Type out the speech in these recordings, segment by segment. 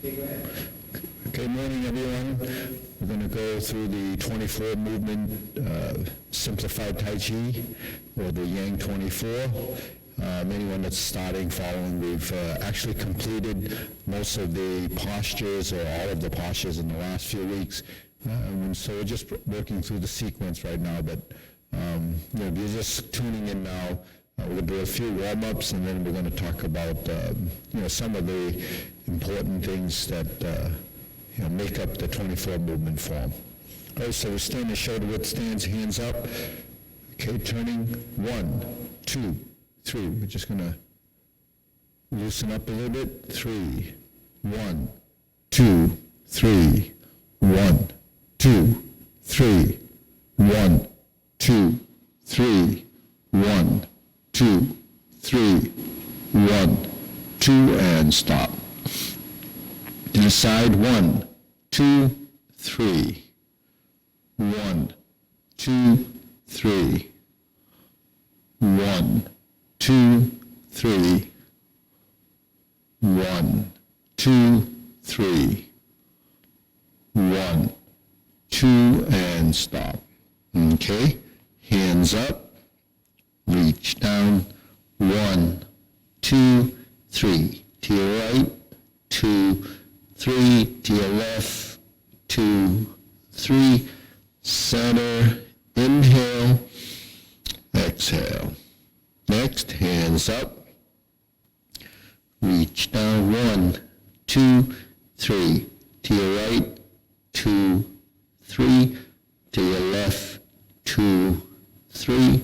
Okay, morning everyone. We're going to go through the 24 movement simplified Tai Chi, or the Yang 24. Anyone that's following, we've actually completed most of the postures, or all of the postures, in the last few weeks. So we're just working through the sequence right now, but if you're just tuning in now, we're going to do a few warm-ups, and then we're going to talk about some of the important things that make up the 24 movement form. All right, so we're standing shoulder width stance, hands up. Okay, turning 1, 2, 3. We're just going to loosen up a little bit. 3, 1, 2, 3, 1, 2, 3, 1, 2, 3, 1, 2, 3, 1, 2, and stop. To the side, 1, 2, 3, 1, 2, 3, 1, 2, 3, 1, 2, 3, 1, 2, and stop. Okay, hands up, reach down, 1, 2, 3, to your right, 2, 3, to your left, 2, 3, center, inhale, exhale. Next, hands up, reach down, 1, 2, 3, to your right, 2, 3, to your left, 2, 3,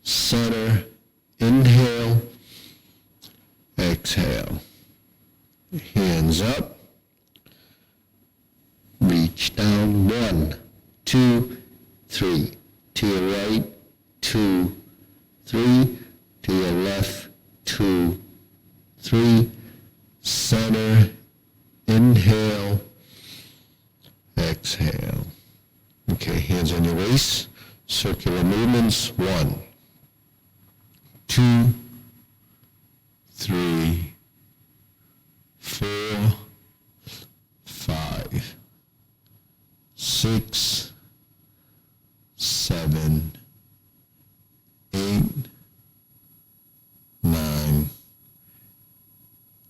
center, inhale, exhale. Hands up, reach down, 1, 2, 3, to your right, 2, 3, to your left, 2, 3, center, inhale, exhale. Okay, hands on your waist, circular movements, 1, 2, 3, 4, 5, 6, 7, 8, 9,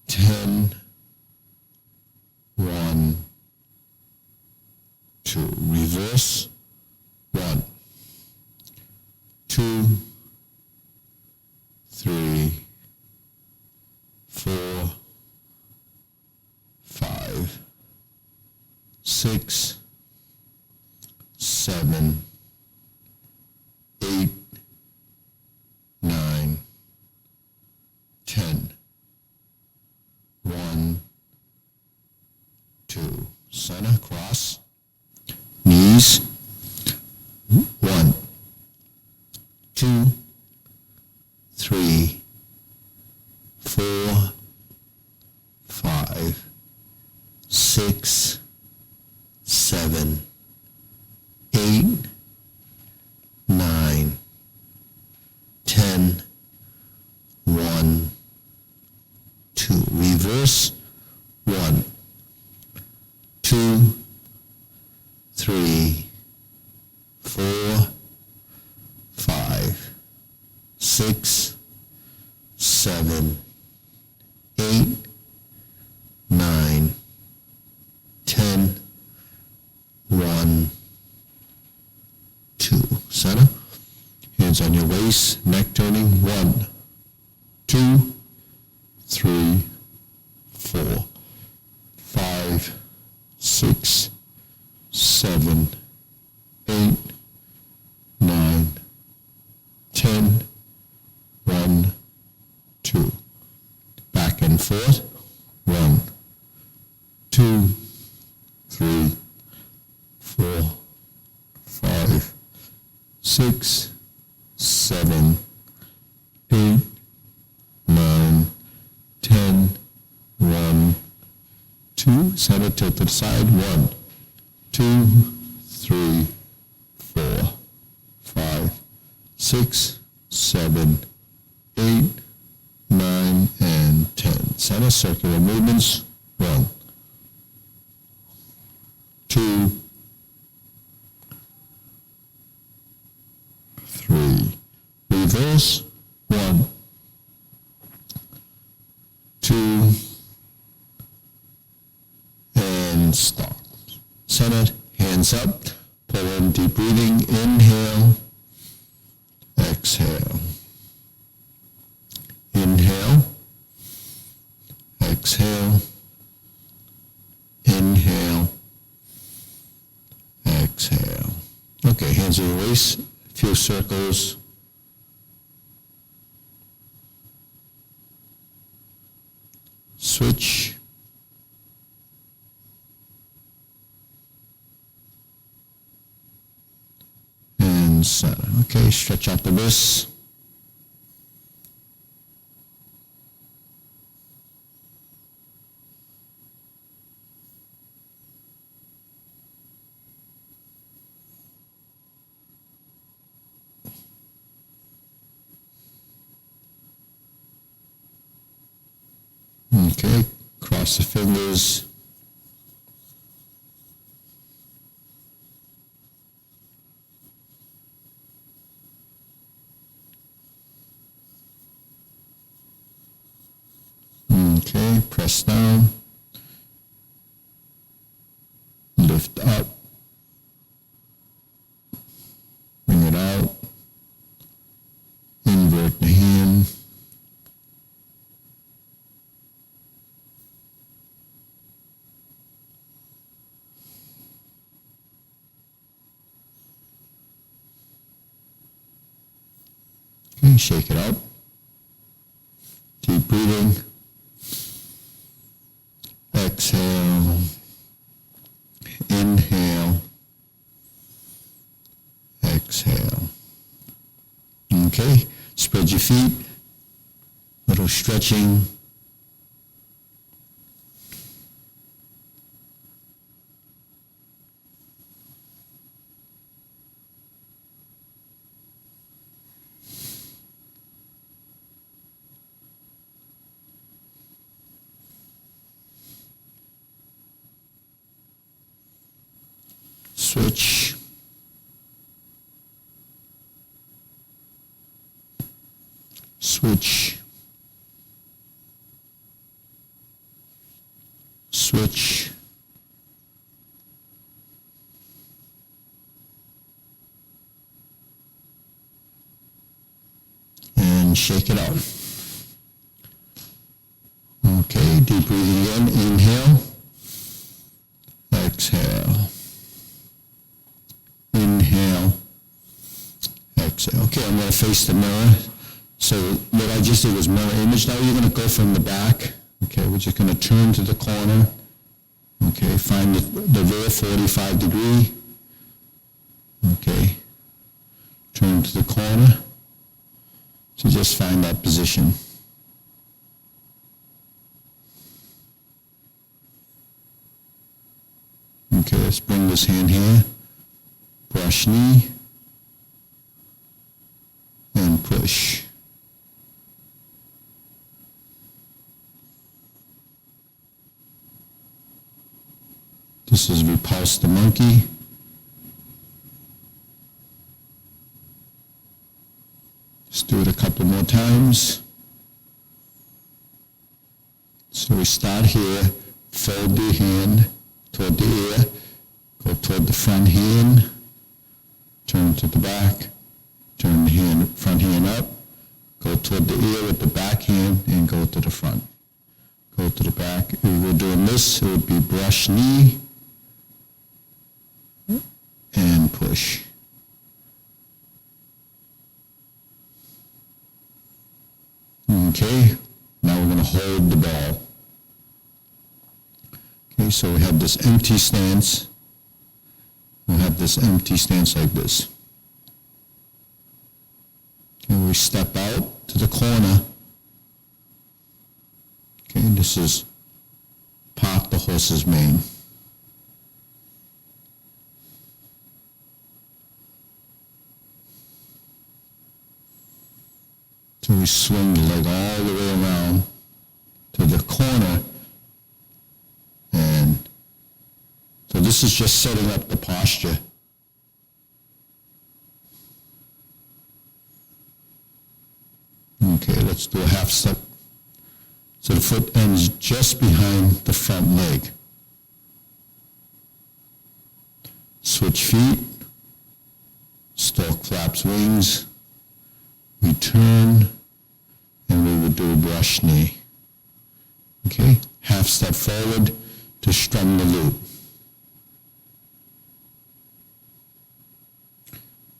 10, 1, 2. Reverse, 1, 2, 3, 4, 5, 6, 7, 8, 9, 10, 1, 2. Center, cross, knees, 1, 2, 3, 4, 5, 6, 7, 8, 9, 10, 1, 2. Reverse, 1, 2, 3, 4, 5, 6, 7, 8, 9, 10, 1, 2. Center. Hands on your waist, neck turning. 1, 2, 3, 4, 5, 6, 7, 8, 9, 10, 1, 2. Back and forth. 1, 2, 3, 4, 5, 6, 7, 8, 9, 10, 1, 2. Center tilt to the side. 1, 2, 3, 4, 5, 6, 7, 8, 9, and 10. Center circular movements. 1, 2, 3. Reverse, 1, 2, and stop. Center, hands up, pull in, deep breathing, inhale, exhale. Inhale, exhale, inhale, exhale. Okay, hands at your waist, a few circles. Switch. And center. Okay, stretch out the wrists. Okay, cross the fingers. Okay, press down. Lift up. Bring it out. Invert the hand. Okay, shake it out. Deep breathing. Exhale. Inhale. Exhale. Okay, spread your feet. Little stretching. Switch. Switch. Switch. And shake it out. Okay, deep breathing again. Inhale. Exhale. Inhale. Exhale. Okay, I'm going to face the mirror. So what I just did was mirror image. Now you're going to go from the back. Okay, we're just going to turn to the corner. Okay, find the rear 45 degree. Okay, turn to the corner. So just find that position. Okay, let's bring this hand here. Brush knee. And push. This is repulse the monkey. Let's do it a couple more times. So we start here, fold the hand toward the ear, go toward the front hand, turn to the back, turn the hand, front hand up, go toward the ear with the back hand, and go to the front. Go to the back. If we were doing this, it would be brush knee, and push. Okay, now we're going to hold the ball. Okay, so we have this empty stance. We'll have this empty stance like this. And we step out to the corner. Okay, this is park the horse's mane. So we swing the leg all the way around to the corner and to this is just setting up the posture. Okay, let's do a half step. So the foot ends just behind the front leg. Switch feet. Stork flaps wings. We turn, and we would do a brush knee. Okay, half step forward to strum the loop.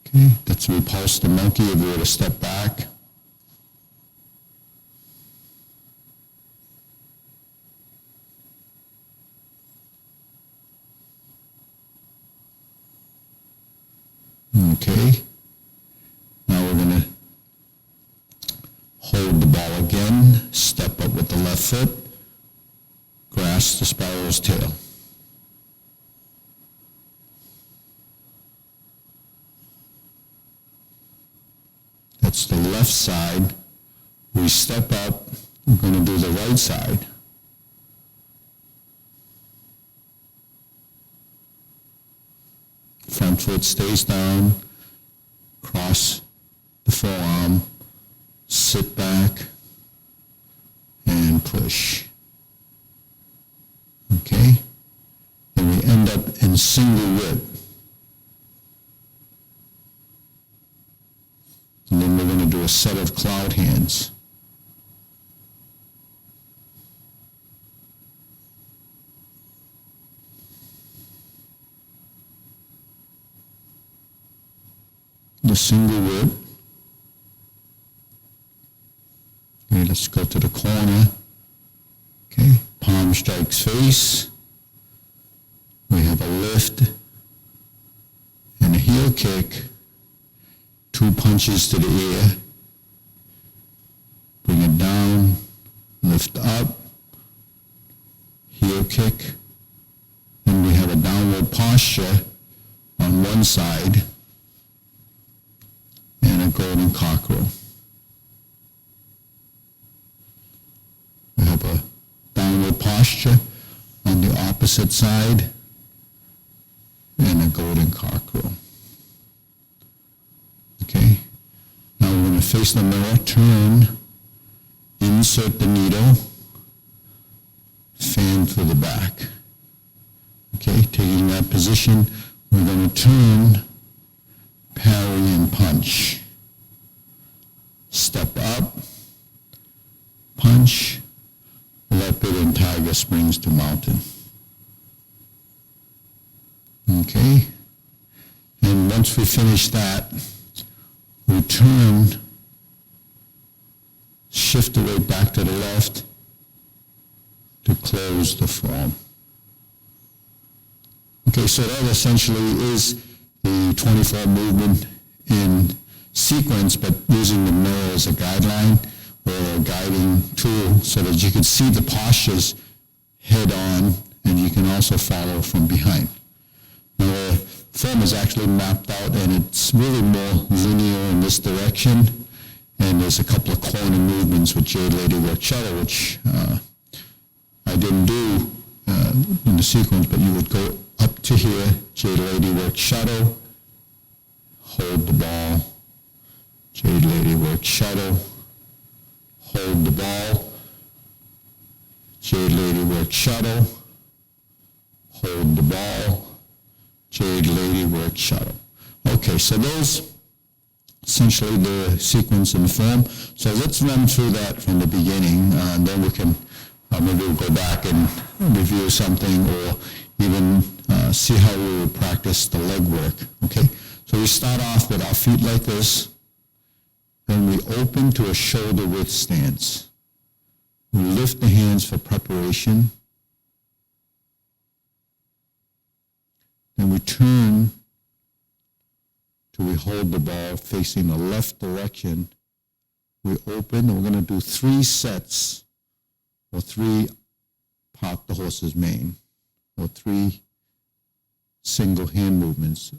Okay, that's repulse the monkey if we were to step back. Okay, now we're going to hold the ball again, step up with the left foot, grasp the sparrow's tail. That's the left side. We step up, we're going to do the right side. Front foot stays down, cross the forearm, sit back, and push. Okay? Then we end up in single whip. And then we're going to do a set of cloud hands. The single whip. Okay, let's go to the corner. Okay, palm strikes face. We have a lift and a heel kick. 2 punches to the ear. Bring it down, lift up, heel kick. Then we have a downward posture on one side and a golden cockerel. We have a downward posture on the opposite side and a golden cockerel. Okay, now we're going to face the mirror, turn, insert the needle, fan through the back. Okay, taking that position, we're going to turn, parry and punch. Step up, punch, leopard and tiger springs to mountain. Okay, and once we finish that, we turn, shift the weight back to the left to close the form. Okay, so that essentially is the 24 movement in sequence, but using the mirror as a guideline or a guiding tool so that you can see the postures head on and you can also follow from behind. Now, the form is actually mapped out and it's really more linear in this direction, and there's a couple of corner movements with Jade Lady Work Shuttle, which I didn't do in the sequence, but you would go up to here, Jade Lady Work Shuttle, hold the ball, Jade Lady Work Shuttle, hold the ball, Jade Lady Work Shuttle, hold the ball, Jade Lady Work Shuttle. Okay, so those essentially the sequence and the form. So let's run through that from the beginning, and then we can maybe we'll go back and review something, or even see how we would practice the leg work. Okay, so we start off with our feet like this, then we open to a shoulder width stance. We lift the hands for preparation. Then we turn till we hold the ball facing the left direction. We open, and we're going to do 3 sets, or 3 part the horse's mane, or 3 single hand movements.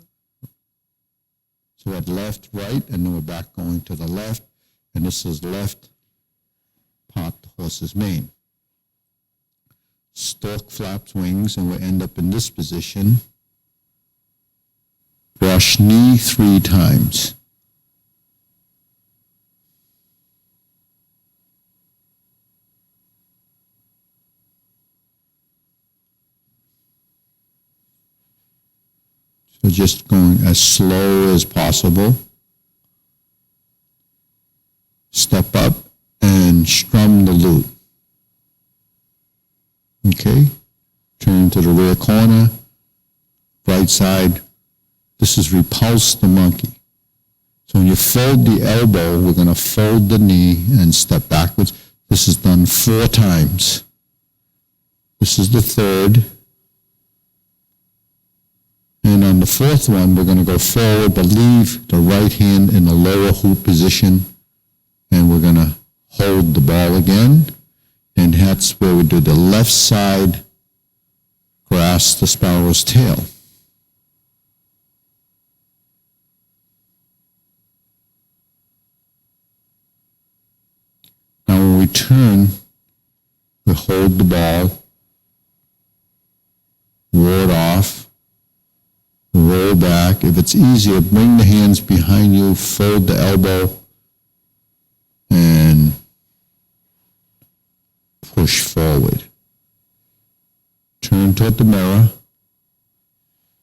So at left, right, and then we're back going to the left, and this is left, part the horse's mane. stork flaps wings, and we'll end up in this position. Brush knee 3 times. So just going as slow as possible. Step up and strum the loop. Okay? Turn to the rear corner, right side. This is repulse the monkey. So when you fold the elbow, we're going to fold the knee and step backwards. This is done 4 times. This is the 3rd. And on the 4th one, we're going to go forward, but leave the right hand in the lower hoop position. And we're going to hold the ball again. And that's where we do the left side, grasp the sparrow's tail. Now when we turn, we hold the ball, ward off, roll back. If it's easier, bring the hands behind you, fold the elbow, and push forward. Turn toward the mirror.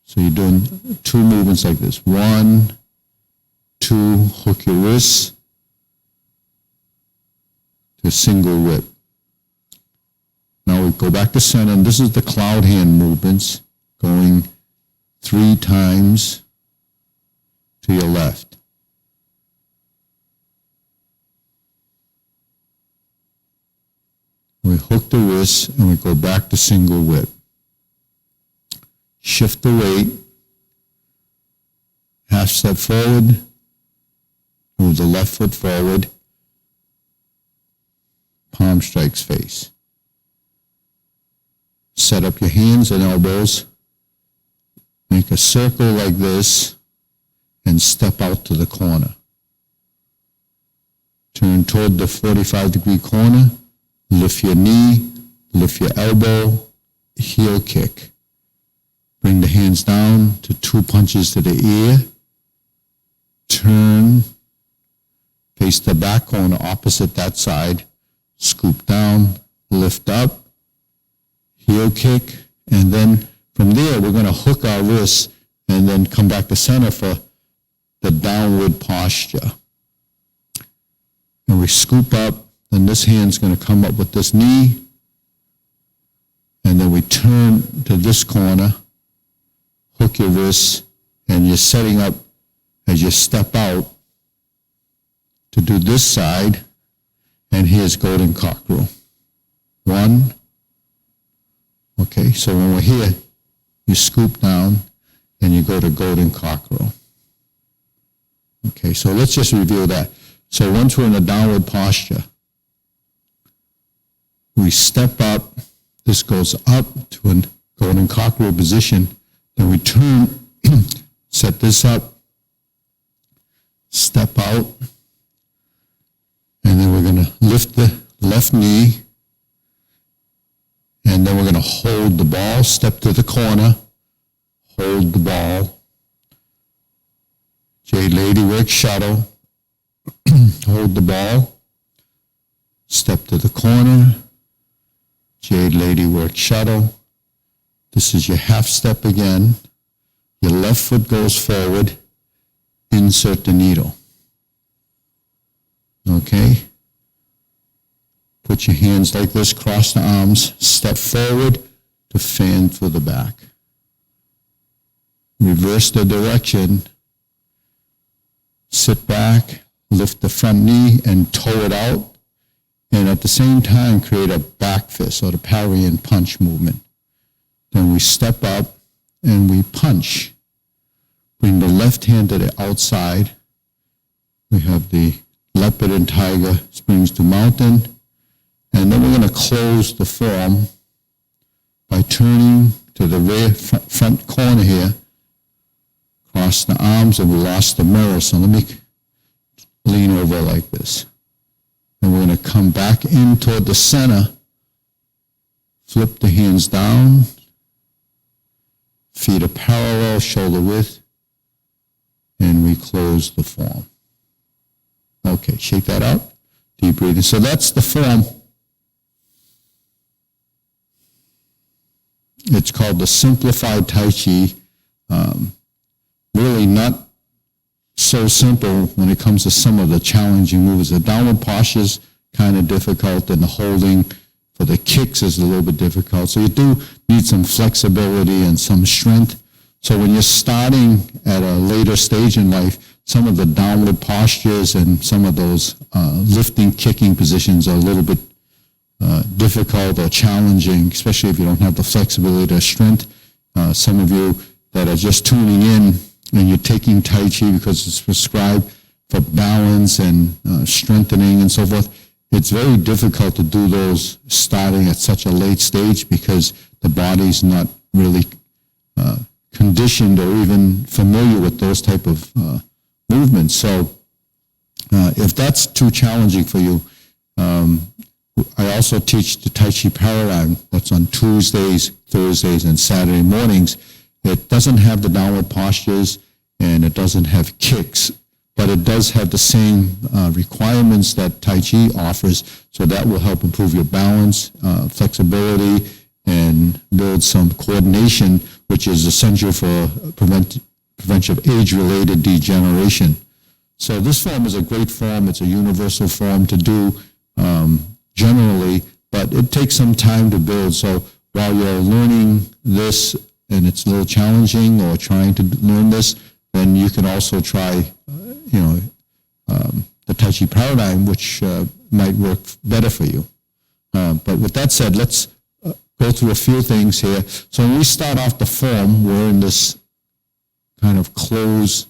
So you're doing 2 movements like this. 1, 2, hook your wrists to single whip. Now we go back to center, and this is the cloud hand movements, going 3 times to your left. We hook the wrist and we go back to single whip. Shift the weight, half step forward, move the left foot forward, palm strikes face. Set up your hands and elbows. Make a circle like this and step out to the corner. Turn toward the 45-degree corner. Lift your knee, lift your elbow, heel kick. Bring the hands down to 2 punches to the ear. Turn, face the back corner opposite that side. Scoop down, lift up, heel kick, and then from there, we're going to hook our wrists and then come back to center for the downward posture. And we scoop up, then this hand's going to come up with this knee, and then we turn to this corner, hook your wrists, and you're setting up as you step out to do this side, and here's golden cockerel. 1. Okay, so when we're here, you scoop down and you go to golden cockerel. Okay, so let's just review that. So once we're in a downward posture, we step up, this goes up to a golden cockerel position, then we turn, set this up, step out, and then we're going to lift the left knee, and then we're going to hold the ball, step to the corner, hold the ball. Jade Lady work shuttle, hold the ball, step to the corner, Jade Lady work shuttle. This is your half step again. Your left foot goes forward, insert the needle. Okay? Put your hands like this, cross the arms, step forward to fan through the back. Reverse the direction, sit back, lift the front knee and toe it out, and at the same time create a back fist or the parry and punch movement. Then we step up and we punch. Bring the left hand to the outside. We have the leopard and tiger springs to mountain. And then we're going to close the form by turning to the rear front corner here, cross the arms, and we lost the mirror. So let me lean over like this. And we're going to come back in toward the center, Flip the hands down. Feet are parallel, shoulder width. And we close the form. Okay, shake that out. Deep breathing. So that's the form. It's called the simplified Tai Chi. Really not so simple when it comes to some of the challenging moves. The downward posture is kind of difficult, and the holding for the kicks is a little bit difficult. So you do need some flexibility and some strength. So when you're starting at a later stage in life, some of the downward postures and some of those lifting, kicking positions are a little bit difficult or challenging, especially if you don't have the flexibility or strength. Some of you that are just tuning in and you're taking Tai Chi because it's prescribed for balance and strengthening and so forth, it's very difficult to do those starting at such a late stage because the body's not really conditioned or even familiar with those type of movements. So if that's too challenging for you, I also teach the Tai Chi paradigm. That's on Tuesdays, Thursdays, and Saturday mornings. It doesn't have the downward postures and it doesn't have kicks, but it does have the same requirements that Tai Chi offers, so that will help improve your balance, flexibility, and build some coordination, which is essential for prevention of age-related degeneration. So this form is a great form. It's a universal form to do generally, but it takes some time to build. So while you're learning this and it's a little challenging or trying to learn this, then you can also try, the Tai Chi paradigm, which might work better for you. But with that said, let's go through a few things here. So when we start off the form, we're in this kind of closed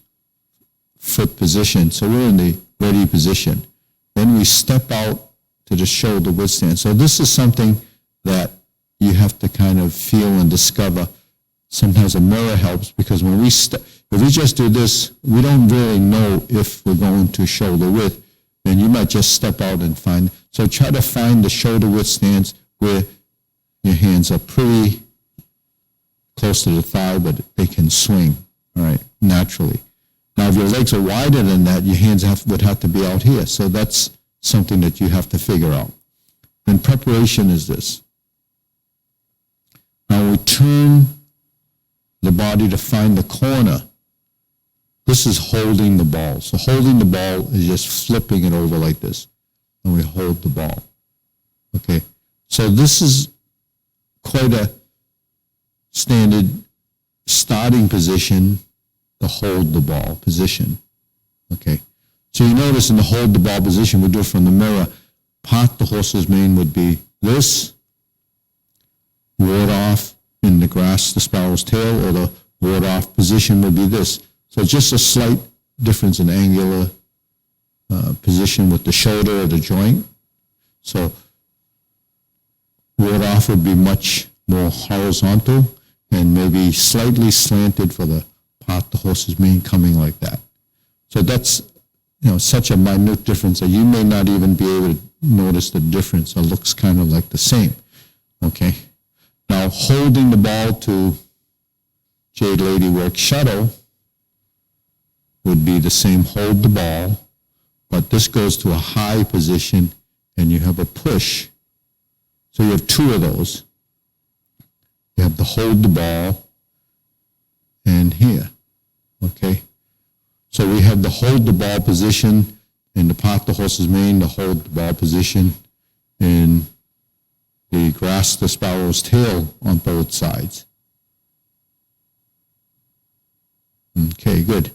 foot position. So we're in the ready position. Then we step out to the shoulder width stance. So this is something that you have to kind of feel and discover. Sometimes a mirror helps because when if we just do this, we don't really know if we're going to shoulder width. Then you might just step out and find. So try to find the shoulder width stance where your hands are pretty close to the thigh, but they can swing, all right, naturally. Now, if your legs are wider than that, your hands would have to be out here. So that's something that you have to figure out. And preparation is this. Now we turn the body to find the corner. This is holding the ball. So holding the ball is just flipping it over like this. And we hold the ball. Okay. So this is quite a standard starting position, the hold the ball position. Okay. So you notice in the hold the ball position, we do it from the mirror. Part the horse's mane would be this, ward off in the grass, the sparrow's tail, or the ward off position would be this. So just a slight difference in angular position with the shoulder or the joint. So ward off would be much more horizontal and maybe slightly slanted for the part the horse's mane coming like that. So that's such a minute difference that you may not even be able to notice the difference. It looks kind of like the same, okay? Now, holding the ball to Jade Lady Work Shuttle would be the same hold the ball, but this goes to a high position and you have a push. So you have two of those. You have the hold the ball and here, okay? So we have the hold the ball position in the part the horse's mane, the hold the ball position in the grasp the sparrow's tail on both sides. Okay, good.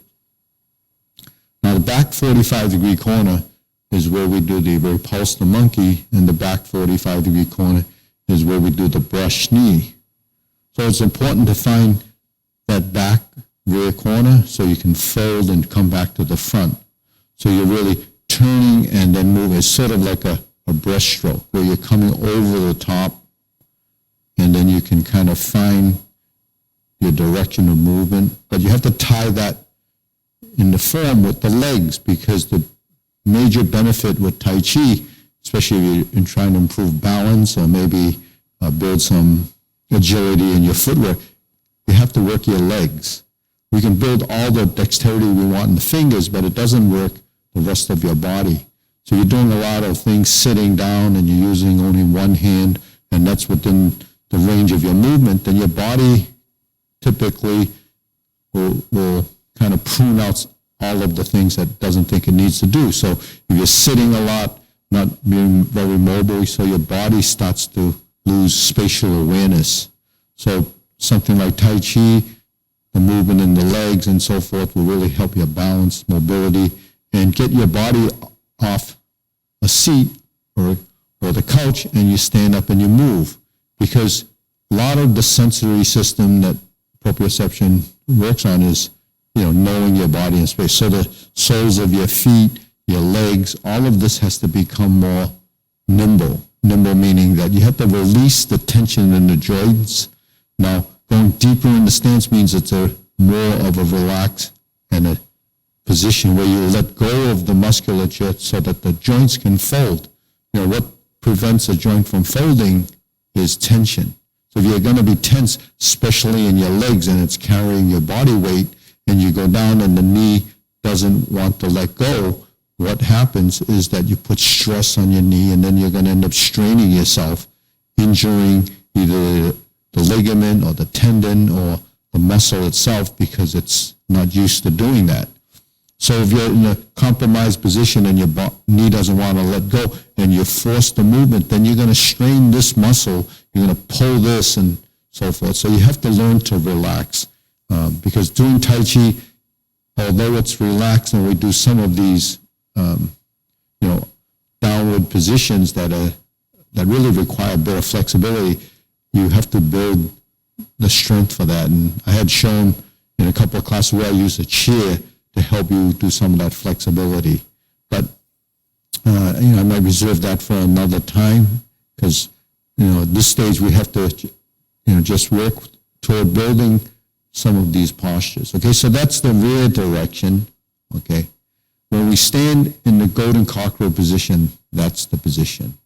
Now the back 45-degree corner is where we do the repulse the monkey, and the back 45-degree corner is where we do the brush knee. So it's important to find that back rear corner so you can fold and come back to the front. So you're really turning and then moving. It's sort of like a breaststroke where you're coming over the top and then you can kind of find your direction of movement. But you have to tie that in the form with the legs, because the major benefit with Tai Chi, especially if you're trying to improve balance or maybe build some agility in your footwork, you have to work your legs. We can build all the dexterity we want in the fingers, but it doesn't work the rest of your body. So you're doing a lot of things sitting down and you're using only one hand, and that's within the range of your movement, then your body typically will kind of prune out all of the things that it doesn't think it needs to do. So if you're sitting a lot, not being very mobile, so your body starts to lose spatial awareness. So something like Tai Chi, the movement in the legs and so forth will really help your balance, mobility, and get your body off a seat or the couch and you stand up and you move. Because a lot of the sensory system that proprioception works on is, knowing your body in space. So the soles of your feet, your legs, all of this has to become more nimble. Nimble meaning that you have to release the tension in the joints. Now, going deeper in the stance means it's more of a relaxed and a position where you let go of the musculature so that the joints can fold. What prevents a joint from folding is tension. So if you're going to be tense, especially in your legs, and it's carrying your body weight, and you go down and the knee doesn't want to let go, what happens is that you put stress on your knee, and then you're going to end up straining yourself, injuring either the ligament or the tendon or the muscle itself because it's not used to doing that. So if you're in a compromised position and your knee doesn't want to let go and you're forced to movement, then you're going to strain this muscle, you're going to pull this and so forth. So you have to learn to relax because doing Tai Chi, although it's relaxed and we do some of these, downward positions that really require a bit of flexibility, you have to build the strength for that. And I had shown in a couple of classes where I use a chair to help you do some of that flexibility. But, I might reserve that for another time because, at this stage we have to, just work toward building some of these postures. Okay, so that's the rear direction, okay? When we stand in the golden cockerel position, that's the position.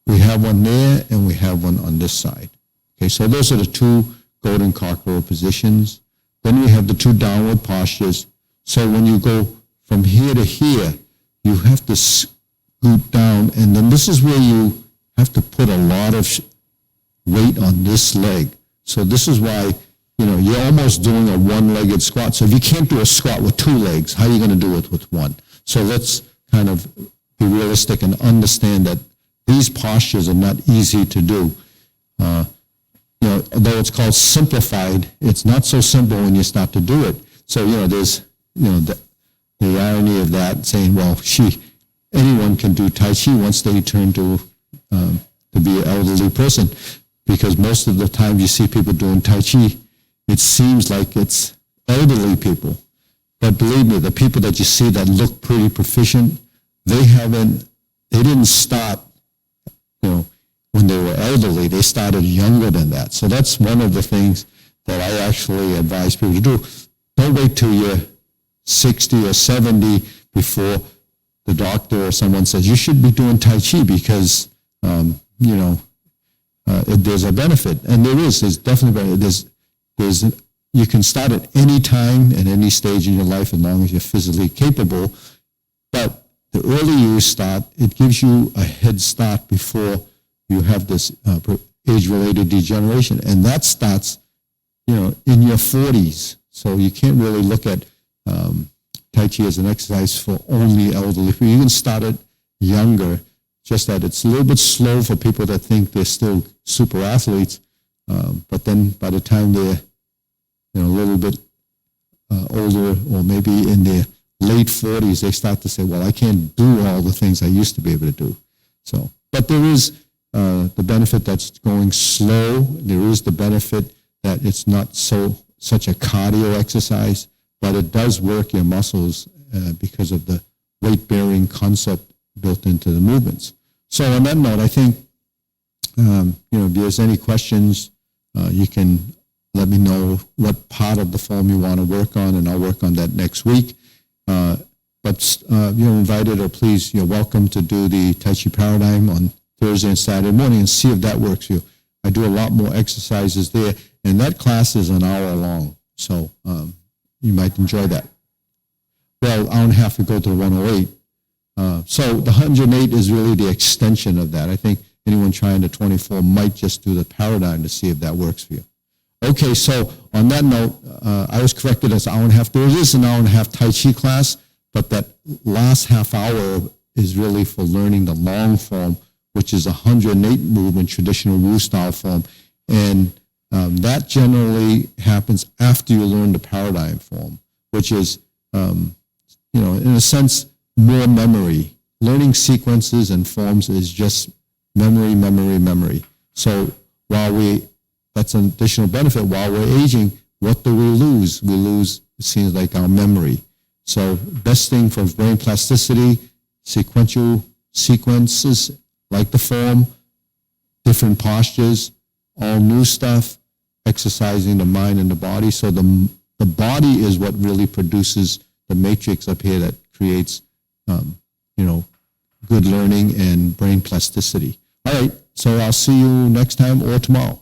We have one there and we have one on this side. Okay, so those are the two golden cockerel positions. Then we have the two downward postures. So when you go from here to here, you have to scoot down, and then this is where you have to put a lot of weight on this leg. So this is why, you're almost doing a one-legged squat. So if you can't do a squat with two legs, how are you going to do it with one? So let's kind of be realistic and understand that these postures are not easy to do. Though it's called simplified, it's not so simple when you start to do it. So, there's, the irony of that saying, well, anyone can do Tai Chi once they turn to be an elderly person, because most of the time you see people doing Tai Chi, it seems like it's elderly people. But believe me, the people that you see that look pretty proficient, they didn't start, when they were elderly. They started younger than that. So that's one of the things that I actually advise people to do. Don't wait till you're 60 or 70 before the doctor or someone says, you should be doing Tai Chi because, there's a benefit. And there's definitely benefit. You can start at any time, at any stage in your life, as long as you're physically capable. But the earlier you start, it gives you a head start before you have this age-related degeneration. And that starts, in your 40s. So you can't really look at Tai Chi as an exercise for only elderly people. You can start it younger, just that it's a little bit slow for people that think they're still super athletes. But then by the time they're a little bit older, or maybe in their late 40s, they start to say, well, I can't do all the things I used to be able to do. So, but there is the benefit that's going slow. There is the benefit that it's not such a cardio exercise, but it does work your muscles because of the weight-bearing concept built into the movements. So on that note, I think, if there's any questions, you can let me know what part of the form you want to work on, and I'll work on that next week. But you're invited, or please, you're welcome to do the Tai Chi Paradigm on Thursday and Saturday morning and see if that works for you. I do a lot more exercises there, and that class is an hour long, so you might enjoy that. Well, hour and a half, we go to the 108. So the 108 is really the extension of that. I think anyone trying the 24 might just do the paradigm to see if that works for you. Okay, so on that note, I was corrected as an hour and a half. There is an hour and a half Tai Chi class, but that last half hour is really for learning the long form, which is a 108 movement, traditional Wu style form. And that generally happens after you learn the paradigm form, which is, in a sense, more memory. Learning sequences and forms is just memory, memory, memory. So that's an additional benefit. While we're aging, what do we lose? We lose, it seems like, our memory. So best thing for brain plasticity, sequential sequences like the form, different postures, all new stuff, exercising the mind and the body. So the body is what really produces the matrix up here that creates, good learning and brain plasticity. All right, so I'll see you next time or tomorrow.